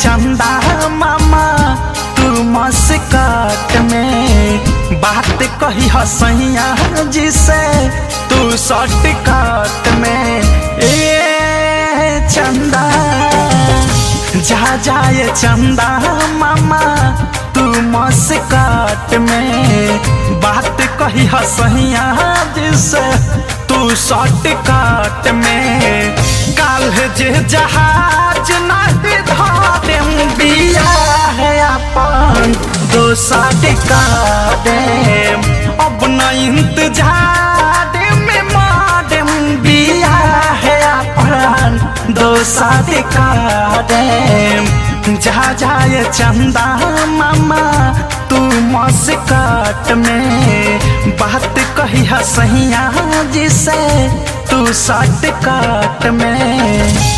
चंदा मामा तू मस्कट में बात कही हसैया जिसे तू शॉर्टकट में। ए चंदा जा जाए चंदा मामा तू मस्कट में बात कही हसैया जिसे तू शॉर्टकट में। काल जे जहाज नहीं धरे बिया है अपन दोसर का देम अब न इंतजार में मारम बिया है अपन दोसर का देम। जा जाए चंदा मामा तू मस्कट में बात कही हसैया जिसे तू शॉर्टकट में।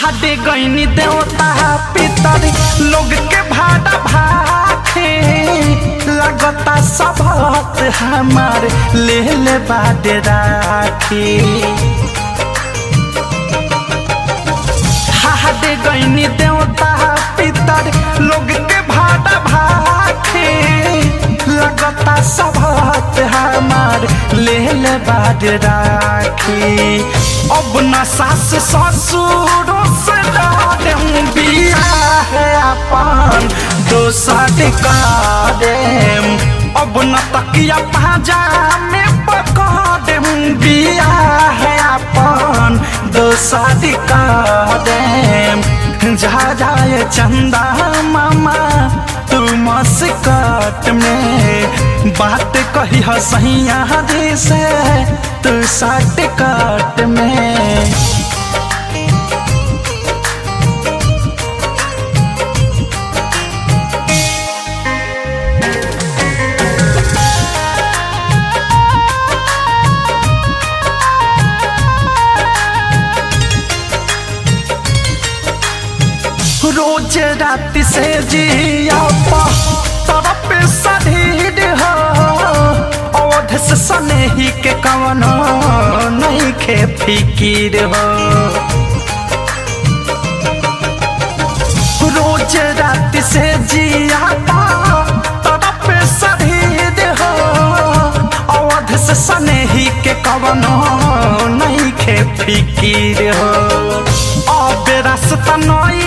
हाडे गईनी देवता पितर लोग के भाड़ा भाखे लगता सबक हमार ले ले बाटे राखी। हाडे गईनी देवता पितर लोग के भाड़ा भाखे लगता सबक हमार ले ले बाटे राखी। अब न सास ससुरों से डरम बिया है अपन दोसर का देम अब न तकिया पाजा में पकड़म बिया है अपन दोसर का देम। जा जाए चंदा मामा तू मस्कट में बात कही हसैया से तू शॉर्टकट में। रोज रात से जिया तरफ शरीर हो अवध से सनेही के कवनो नहीं खे फिकीर हो। रोज रात से जिया तरफ शरीर हो अवध से सनेही के कवनो नहीं खे फिकीर हो। अब रास्ता नई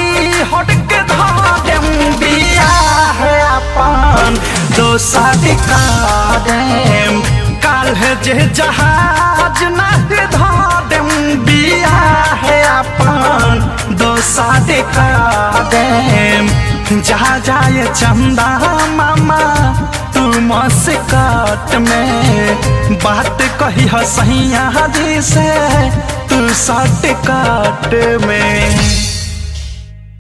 हट के धरम बिया है अपन दोसर का देम काल जे जहाज नहीं धरम बिया है अपन दोसर का देम। जा जाए चंदा मामा तू मस्कट में बात कही हसैया से तू शॉर्टकट में।